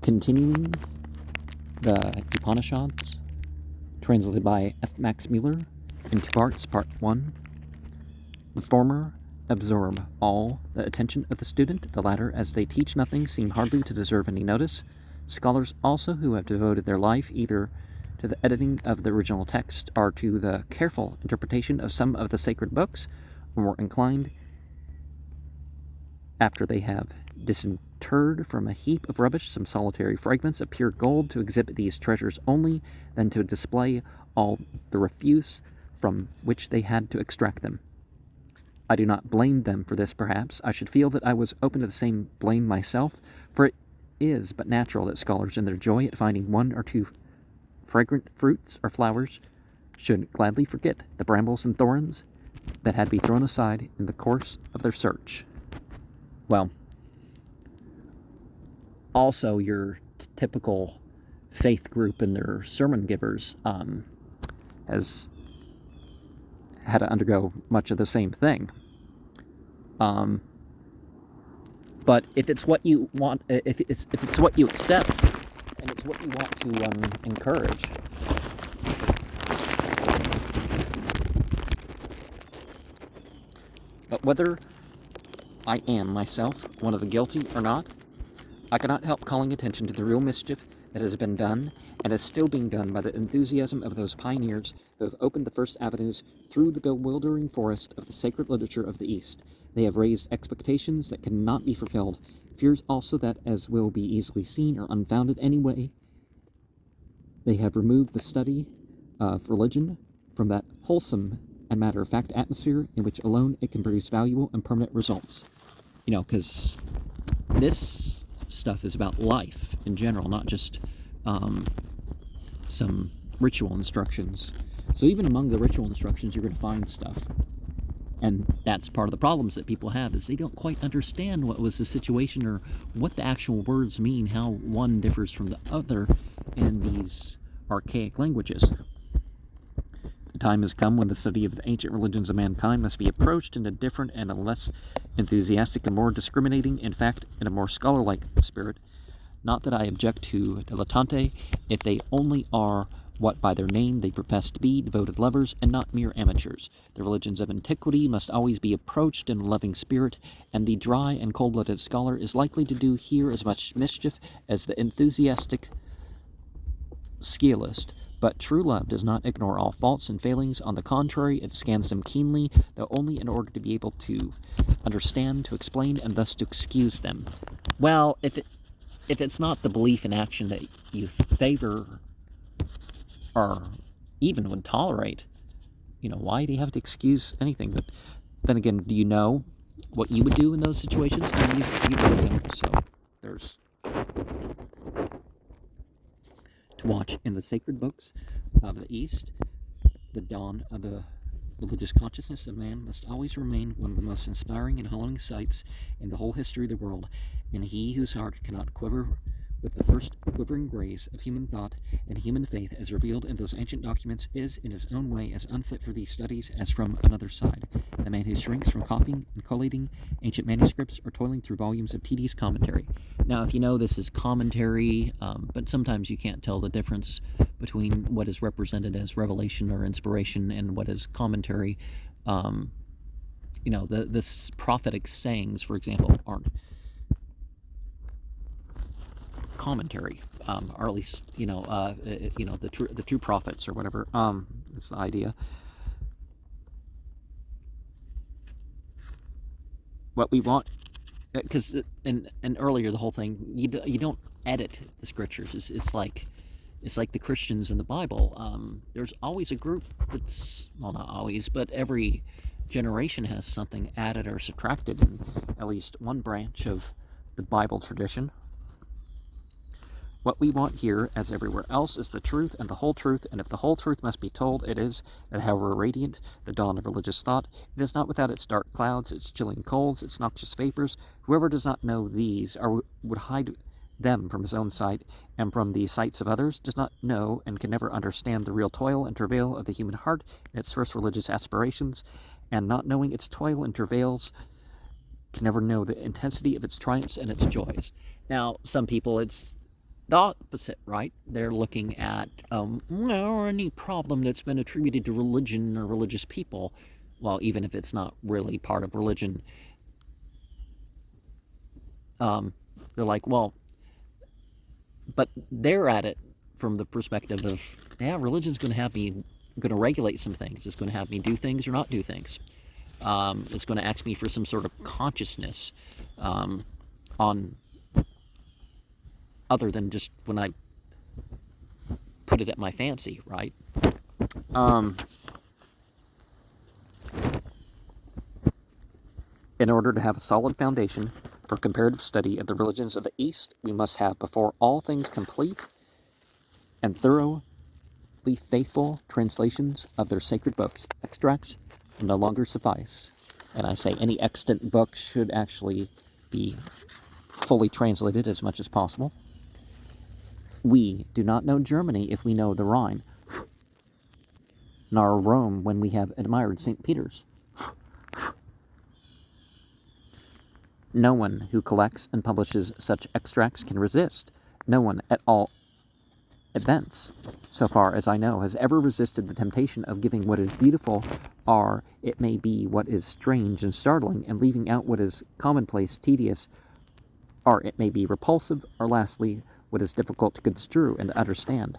Continuing the Upanisads, translated by F. Max Muller, in two parts. Part 1. The former absorb all the attention of the student, the latter, as they teach nothing, seem hardly to deserve any notice. Scholars also who have devoted their life either to the editing of the original text or to the careful interpretation of some of the sacred books are more inclined, after they have disinterred from a heap of rubbish some solitary fragments of pure gold, to exhibit these treasures only, than to display all the refuse from which they had to extract them. I do not blame them for this, perhaps. I should feel that I was open to the same blame myself, for it is but natural that scholars, in their joy at finding one or two fragrant fruits or flowers, should gladly forget the brambles and thorns that had to be thrown aside in the course of their search. Well, also your typical faith group and their sermon givers has had to undergo much of the same thing. But if it's what you want, if it's what you accept, and it's what you want to encourage, but whether I am myself one of the guilty or not, I cannot help calling attention to the real mischief that has been done and is still being done by the enthusiasm of those pioneers who have opened the first avenues through the bewildering forest of the sacred literature of the East. They have raised expectations that cannot be fulfilled, fears also that, as will be easily seen, are unfounded anyway. They have removed the study of religion from that wholesome and matter-of-fact atmosphere in which alone it can produce valuable and permanent results. Because this stuff is about life in general, not just some ritual instructions. So even among the ritual instructions, you're going to find stuff. And that's part of the problems that people have, is they don't quite understand what was the situation or what the actual words mean, how one differs from the other in these archaic languages. The time has come when the study of the ancient religions of mankind must be approached in a different and a less enthusiastic and more discriminating, in fact, in a more scholar-like spirit. Not that I object to dilettanti, if they only are what by their name they profess to be, devoted lovers, and not mere amateurs. The religions of antiquity must always be approached in a loving spirit, and the dry and cold-blooded scholar is likely to do here as much mischief as the enthusiastic scalist. But true love does not ignore all faults and failings. On the contrary, it scans them keenly, though only in order to be able to understand, to explain, and thus to excuse them. Well, if it's not the belief in action that you favor or even would tolerate, why do you have to excuse anything? But then again, do you know what you would do in those situations? You read them, so there's to watch in the sacred books of the East. The dawn of the religious consciousness of man must always remain one of the most inspiring and hallowing sights in the whole history of the world, and he whose heart cannot quiver with the first quivering rays of human thought and human faith as revealed in those ancient documents is, in his own way, as unfit for these studies as from another side. The man who shrinks from copying and collating ancient manuscripts or toiling through volumes of tedious commentary. Now, if you know, this is commentary, but sometimes you can't tell the difference between what is represented as revelation or inspiration and what is commentary. This prophetic sayings, for example, aren't commentary, or at least the true prophets or whatever. That's the idea. What we want, because and earlier the whole thing, you don't edit the scriptures. It's like the Christians in the Bible. There's always a group that's, well, not always, but every generation has something added or subtracted in at least one branch of the Bible tradition. What we want here, as everywhere else, is the truth and the whole truth, and if the whole truth must be told, it is that however radiant the dawn of religious thought, it is not without its dark clouds, its chilling colds, its noxious vapors. Whoever does not know these, or would hide them from his own sight and from the sights of others, does not know and can never understand the real toil and travail of the human heart in its first religious aspirations, and not knowing its toil and travails can never know the intensity of its triumphs and its joys. Now, some people, it's the opposite, right? They're looking at any problem that's been attributed to religion or religious people. Well, even if it's not really part of religion, they're like, well, but they're at it from the perspective of, yeah, religion's going to regulate some things. It's going to have me do things or not do things. It's going to ask me for some sort of consciousness on other than just when I put it at my fancy, right? In order to have a solid foundation for comparative study of the religions of the East, we must have before all things complete and thoroughly faithful translations of their sacred books. Extracts will no longer suffice. And I say any extant book should actually be fully translated as much as possible. We do not know Germany if we know the Rhine, nor Rome when we have admired St. Peter's. No one who collects and publishes such extracts can resist. No one, at all events, so far as I know, has ever resisted the temptation of giving what is beautiful, or it may be what is strange and startling, and leaving out what is commonplace, tedious, or it may be repulsive, or lastly, what is difficult to construe and understand.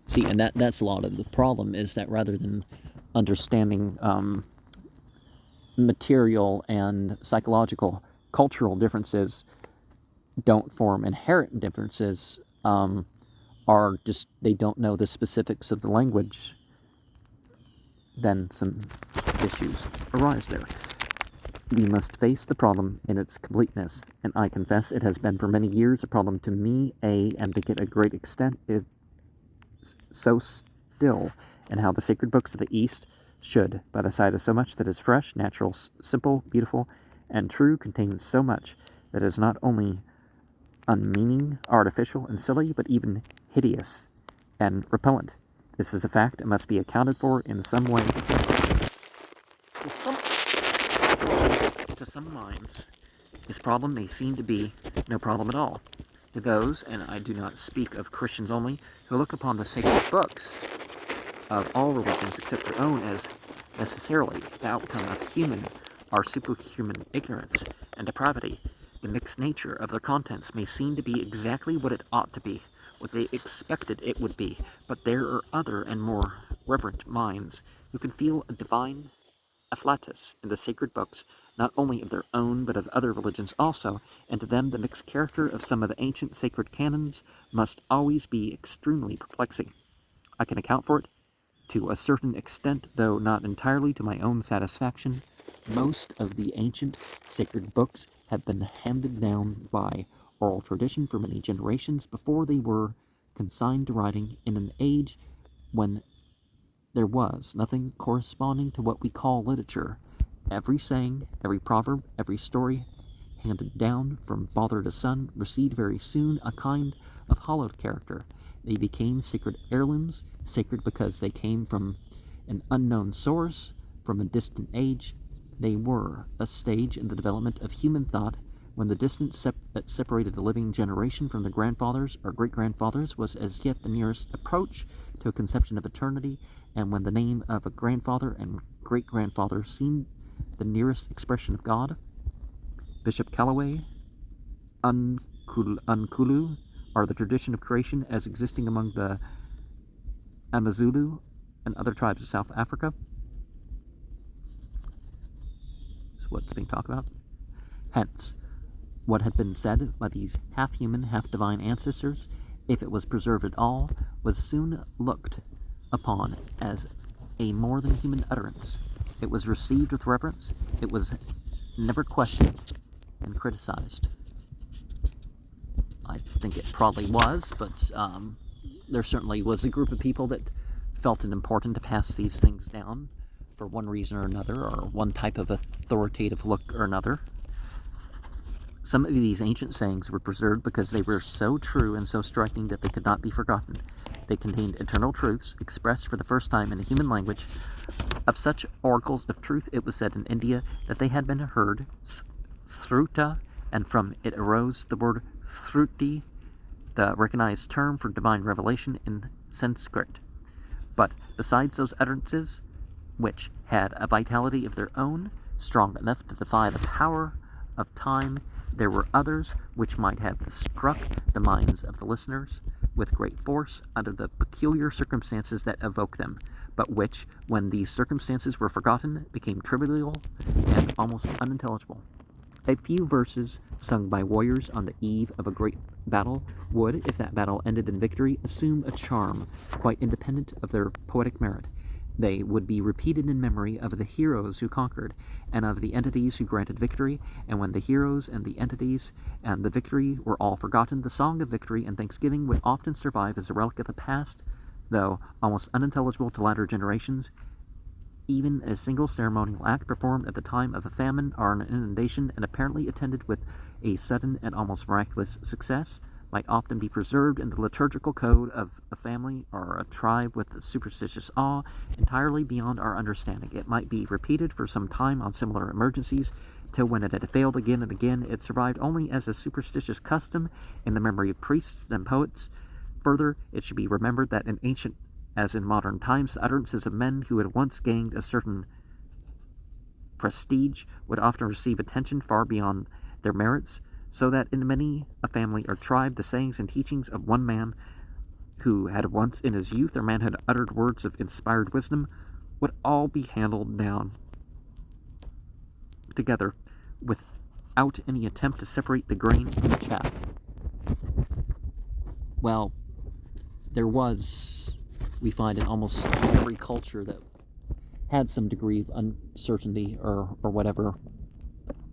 See, and that's a lot of the problem, is that rather than understanding material and psychological, cultural differences don't form inherent differences, are just they don't know the specifics of the language, then some issues arise there. We must face the problem in its completeness, and I confess it has been for many years a problem to me, and to get a great extent is so still, and how the sacred books of the East should, by the side of so much that is fresh, natural, simple, beautiful, and true, contain so much that is not only unmeaning, artificial, and silly, but even hideous and repellent. This is a fact and must be accounted for in some way. To some minds, this problem may seem to be no problem at all. To those, and I do not speak of Christians only, who look upon the sacred books of all religions except their own as necessarily the outcome of human or superhuman ignorance and depravity, the mixed nature of their contents may seem to be exactly what it ought to be, what they expected it would be, but there are other and more reverent minds who can feel a divine afflatus in the sacred books, not only of their own but of other religions also, and to them the mixed character of some of the ancient sacred canons must always be extremely perplexing. I can account for it to a certain extent, though not entirely to my own satisfaction. Most of the ancient sacred books have been handed down by oral tradition for many generations before they were consigned to writing in an age when there was nothing corresponding to what we call literature. Every saying, every proverb, every story handed down from father to son received very soon a kind of hallowed character. They became sacred heirlooms, sacred because they came from an unknown source, from a distant age. They were a stage in the development of human thought when the distance that separated the living generation from their grandfathers or great-grandfathers was as yet the nearest approach to a conception of eternity, and when the name of a grandfather and great-grandfather seemed the nearest expression of God. Bishop Callaway, Unkulu, are the tradition of creation as existing among the Amazulu and other tribes of South Africa. Is what's being talked about. Hence, what had been said by these half-human, half-divine ancestors, if it was preserved at all, was soon looked upon as a more than human utterance. It was received with reverence. It was never questioned and criticized. I think it probably was, but there certainly was a group of people that felt it important to pass these things down for one reason or another, or one type of authoritative look or another. Some of these ancient sayings were preserved because they were so true and so striking that they could not be forgotten. They contained eternal truths expressed for the first time in a human language. Of such oracles of truth it was said in India that they had been heard, sruta, and from it arose the word sruti, the recognized term for divine revelation in Sanskrit. But besides those utterances, which had a vitality of their own, strong enough to defy the power of time, there were others which might have struck the minds of the listeners with great force under the peculiar circumstances that evoke them, but which, when these circumstances were forgotten, became trivial and almost unintelligible. A few verses sung by warriors on the eve of a great battle would, if that battle ended in victory, assume a charm quite independent of their poetic merit. They would be repeated in memory of the heroes who conquered, and of the entities who granted victory, and when the heroes and the entities and the victory were all forgotten, the song of victory and thanksgiving would often survive as a relic of the past, though almost unintelligible to latter generations. Even a single ceremonial act performed at the time of a famine or an inundation, and apparently attended with a sudden and almost miraculous success, might often be preserved in the liturgical code of a family or a tribe with a superstitious awe entirely beyond our understanding. It might be repeated for some time on similar emergencies, till when it had failed again and again, it survived only as a superstitious custom in the memory of priests and poets. Further, it should be remembered that in ancient as in modern times, the utterances of men who had once gained a certain prestige would often receive attention far beyond their merits, so that in many a family or tribe the sayings and teachings of one man who had once in his youth or manhood uttered words of inspired wisdom would all be handled down together without any attempt to separate the grain from the chaff. Well, there was, we find in almost every culture that had some degree of uncertainty or whatever,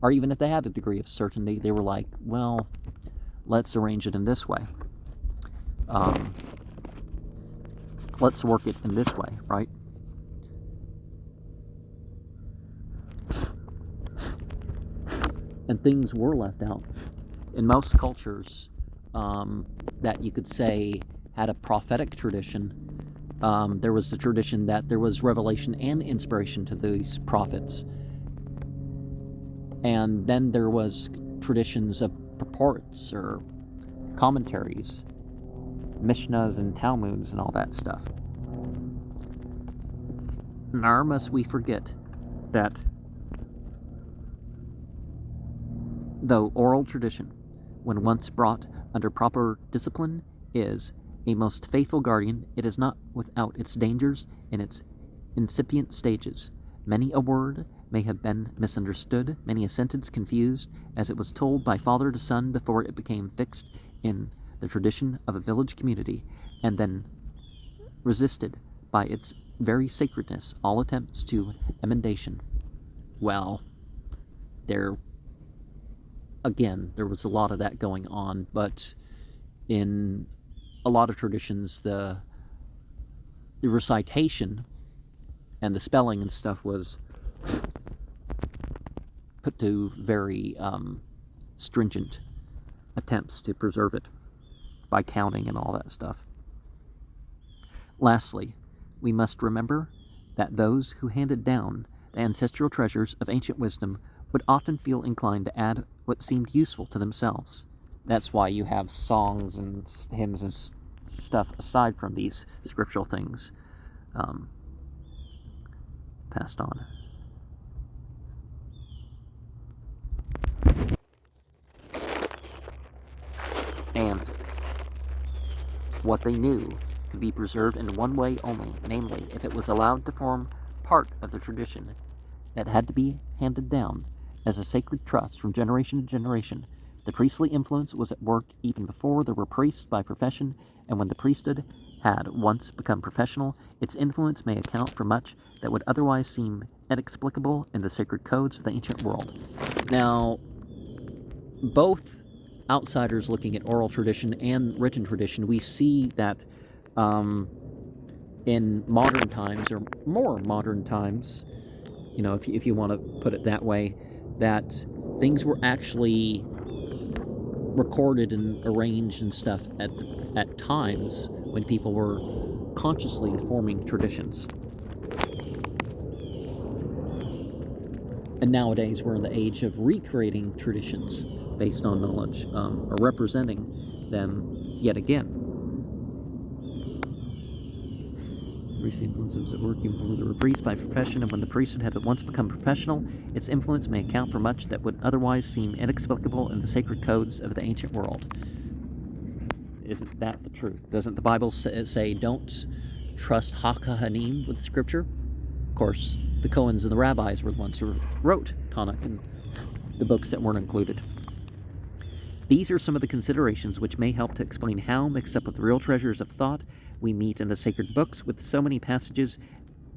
or even if they had a degree of certainty, they were like, well, let's arrange it in this way. Let's work it in this way, right? And things were left out. In most cultures that you could say had a prophetic tradition, there was the tradition that there was revelation and inspiration to these prophets. And then there was traditions of purports or commentaries, Mishnahs and Talmuds and all that stuff. Nor must we forget that though oral tradition, when once brought under proper discipline, is a most faithful guardian, it is not without its dangers in its incipient stages. Many a word may have been misunderstood, many a sentence confused, as it was told by father to son before it became fixed in the tradition of a village community, and then resisted by its very sacredness all attempts to emendation. Well, there was a lot of that going on, but in a lot of traditions, the recitation and the spelling and stuff was put to very stringent attempts to preserve it by counting and all that stuff. Lastly, we must remember that those who handed down the ancestral treasures of ancient wisdom would often feel inclined to add what seemed useful to themselves. That's why you have songs and hymns and stuff aside from these scriptural things passed on. And what they knew could be preserved in one way only, namely, if it was allowed to form part of the tradition that had to be handed down as a sacred trust from generation to generation. The priestly influence was at work even before there were priests by profession, and when the priesthood had once become professional, its influence may account for much that would otherwise seem inexplicable in the sacred codes of the ancient world. Now, both outsiders looking at oral tradition and written tradition, we see that in modern times, or more modern times, if you want to put it that way, that things were actually recorded and arranged and stuff at times when people were consciously forming traditions. And nowadays we're in the age of recreating traditions based on knowledge, or representing them yet again. Recent influences at work, even whether a priest by profession, and when the priesthood had at once become professional, its influence may account for much that would otherwise seem inexplicable in the sacred codes of the ancient world. Isn't that the truth? Doesn't the Bible say don't trust HaKahanim with Scripture? Of course, the Cohens and the rabbis were the ones who wrote Tanakh and the books that weren't included. These are some of the considerations which may help to explain how, mixed up with the real treasures of thought, we meet in the sacred books with so many passages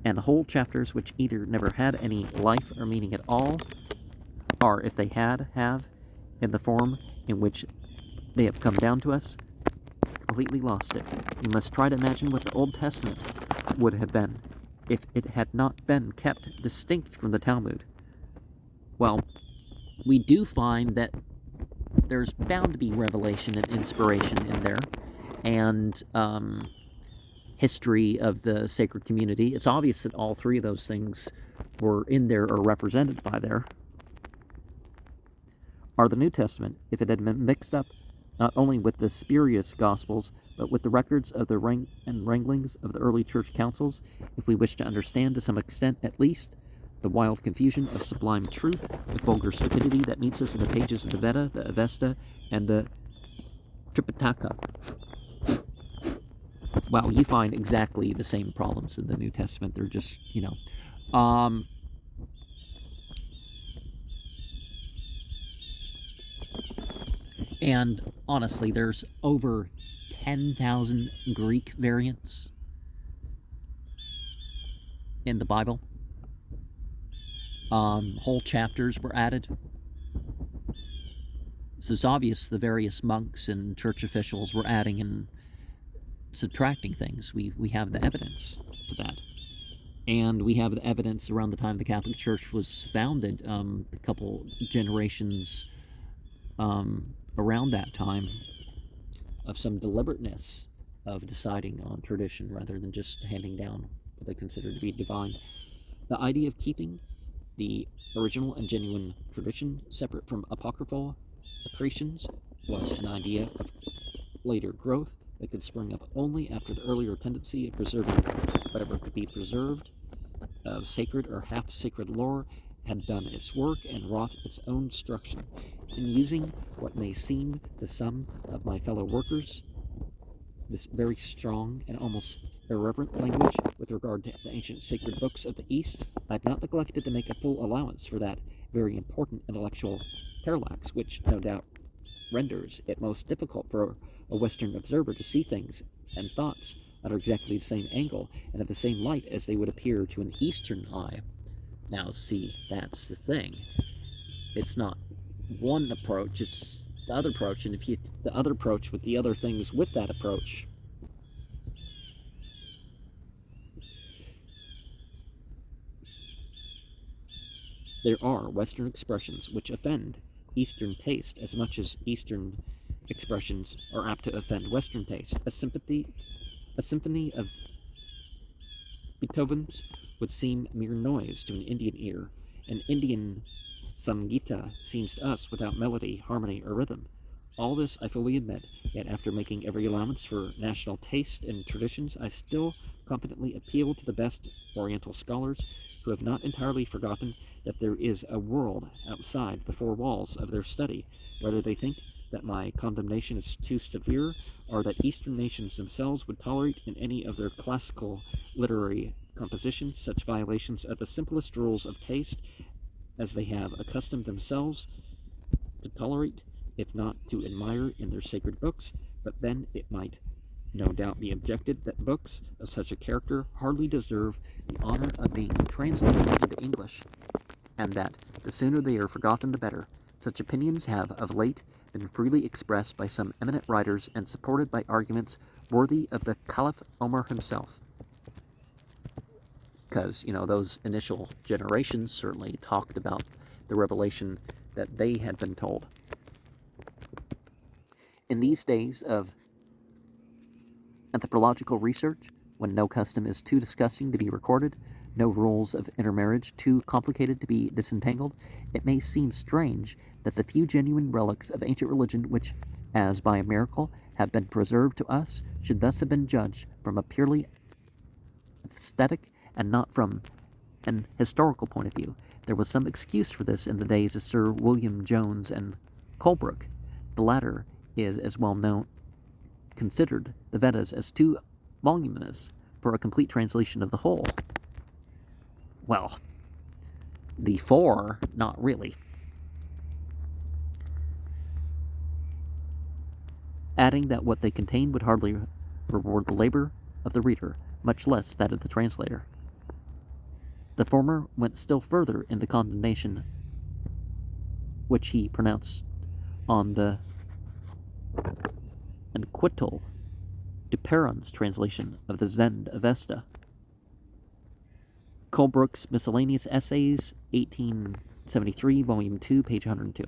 and whole chapters which either never had any life or meaning at all, or if they have, in the form in which they have come down to us, completely lost it. You must try to imagine what the Old Testament would have been if it had not been kept distinct from the Talmud. Well, we do find that there's bound to be revelation and inspiration in there, and history of the sacred community. It's obvious that all three of those things were in there or represented by there. Or the New Testament, if it had been mixed up not only with the spurious Gospels, but with the records of the wranglings of the early church councils, if we wish to understand to some extent at least the wild confusion of sublime truth with vulgar stupidity that meets us in the pages of the Veda, the Avesta, and the Tripitaka. Well, you find exactly the same problems in the New Testament. They're just, and honestly, there's over 10,000 Greek variants in the Bible. Whole chapters were added. So it's obvious the various monks and church officials were adding and subtracting things. We have the evidence for that. And we have the evidence around the time the Catholic Church was founded, a couple generations around that time, of some deliberateness of deciding on tradition rather than just handing down what they considered to be divine. The idea of keeping the original and genuine tradition separate from apocryphal accretions was an idea of later growth that could spring up only after the earlier tendency of preserving whatever could be preserved of sacred or half-sacred lore had done its work and wrought its own destruction. In using what may seem to some of my fellow workers this very strong and almost irreverent language with regard to the ancient sacred books of the East, I have not neglected to make a full allowance for that very important intellectual parallax, which no doubt renders it most difficult for a Western observer to see things and thoughts under exactly the same angle and of the same light as they would appear to an Eastern eye. Now, see, that's the thing. It's not one approach, it's the other approach, and if you the other approach with the other things with that approach, there are Western expressions which offend Eastern taste as much as Eastern expressions are apt to offend Western taste. A symphony of Beethoven's would seem mere noise to an Indian ear. An Indian Samgita seems to us without melody, harmony, or rhythm. All this I fully admit, yet after making every allowance for national taste and traditions, I still confidently appeal to the best Oriental scholars who have not entirely forgotten that there is a world outside the four walls of their study, whether they think that my condemnation is too severe, or that Eastern nations themselves would tolerate in any of their classical literary compositions such violations of the simplest rules of taste as they have accustomed themselves to tolerate, if not to admire, in their sacred books. But then it might no doubt be objected that books of such a character hardly deserve the honor of being translated into English, and that the sooner they are forgotten the better. Such opinions have of late been freely expressed by some eminent writers and supported by arguments worthy of the Caliph Omar himself. Because, those initial generations certainly talked about the revelation that they had been told. In these days of anthropological research, when no custom is too disgusting to be recorded, no rules of intermarriage too complicated to be disentangled, it may seem strange that the few genuine relics of ancient religion which, as by a miracle, have been preserved to us should thus have been judged from a purely aesthetic and not from an historical point of view. There was some excuse for this in the days of Sir William Jones and Colebrooke. The latter is as well known considered the Vedas as too voluminous for a complete translation of the whole. Well, the four, not really. Adding that what they contain would hardly reward the labor of the reader, much less that of the translator. The former went still further in the condemnation which he pronounced on the acquittal de Perron's translation of the Zend Avesta. Colebrooke's Miscellaneous Essays, 1873, Volume 2, page 102.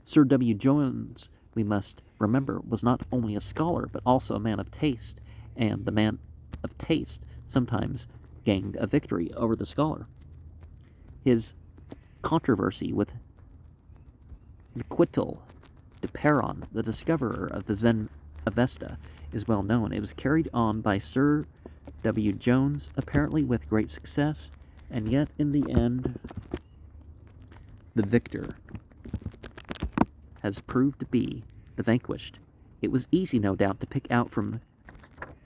Sir W. Jones, we must remember, was not only a scholar, but also a man of taste, and the man of taste sometimes gained a victory over the scholar. His controversy with acquittal de Perron, the discoverer of the Zend Avesta, is well known. It was carried on by Sir W. Jones, apparently with great success, and yet in the end, the victor has proved to be the vanquished. It was easy, no doubt, to pick out from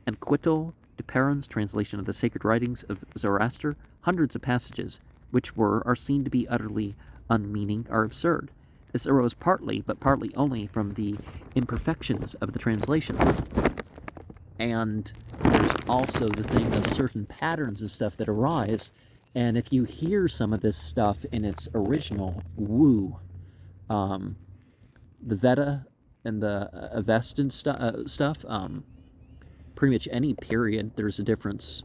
acquittal de Perron's translation of the sacred writings of Zoroaster hundreds of passages which are seen to be utterly unmeaning or absurd. This arose partly, but partly only, from the imperfections of the translation. And there's also the thing of certain patterns and stuff that arise, and if you hear some of this stuff in its original, the Veda and the Avestan stuff, pretty much any period, there's a difference.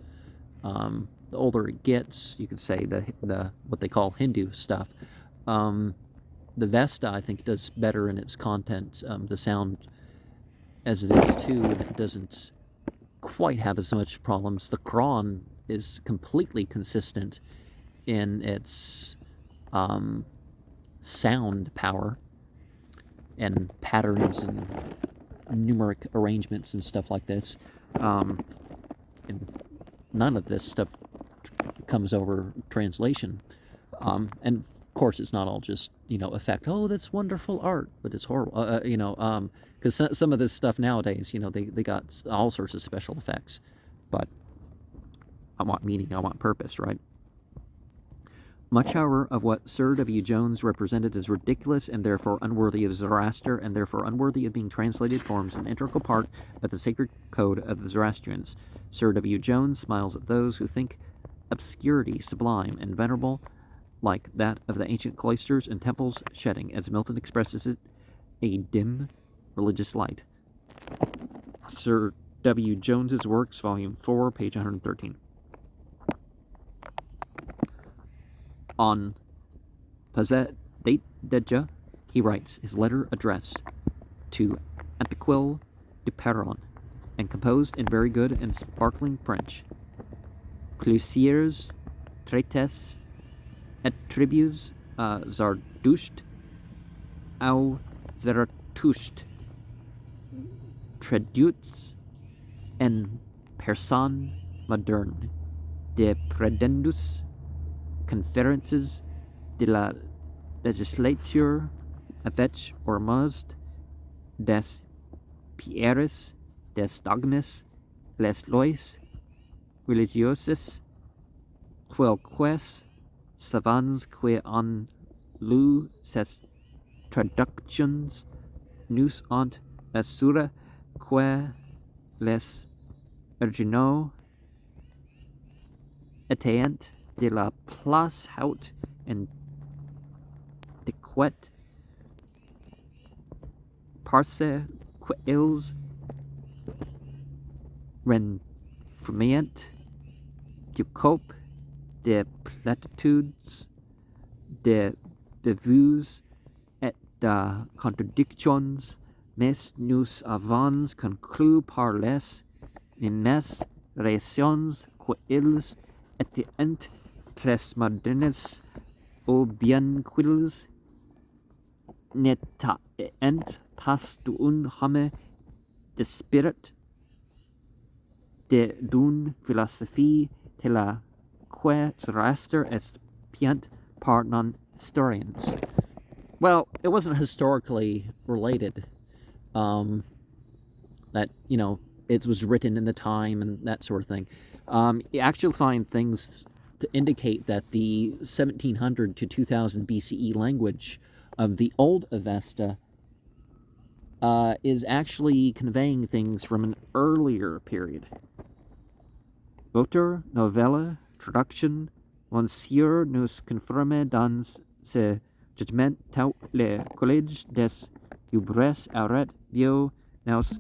The older it gets, you could say the what they call Hindu stuff. The Vesta, I think, does better in its content. The sound, as it is too, it doesn't quite have as much problems. The Quran is completely consistent in its sound power and patterns and numeric arrangements and stuff like this. And none of this stuff comes over translation. And of course, it's not all just, effect. Oh, that's wonderful art, but it's horrible. Because some of this stuff nowadays, they got all sorts of special effects. But I want meaning, I want purpose, right? Much, however, of what Sir W. Jones represented is ridiculous and therefore unworthy of Zoroaster, and therefore unworthy of being translated, forms an integral part of the sacred code of the Zoroastrians. Sir W. Jones smiles at those who think obscurity sublime and venerable, like that of the ancient cloisters and temples, shedding, as Milton expresses it, a dim religious light. Sir W. Jones's Works, Volume 4, page 113. On Pazedeja, he writes his letter addressed to Anquetil de Perron, and composed in very good and sparkling French. Plusieurs traites attributs Zardusht au Zarathusht, traduits en personne moderne, de predendus conférences de la législature avec ormuz des pierres des dogmes les lois religieuses quelques savants qui ont lu ces traductions nous ont assuré que les originaux étaient de la place haute and déquette parce qu'ils renferment du cope de platitudes, de vues et de contradictions, mais nous avons conclu par les mêmes raisons qu'ils étaient très modernes, ou bien qu'ils n'étaient pas d'un homme d'esprit d'une philosophie de la que reste expiant par non-historians. Well, it wasn't historically related. That, it was written in the time and that sort of thing. You actually find things to indicate that the 1700 to 2000 BCE language of the Old Avesta is actually conveying things from an earlier period. Auteur, novella, traduction, Monsieur nous confirme dans ce jugement tout le collège des Ubres arrêt bio nous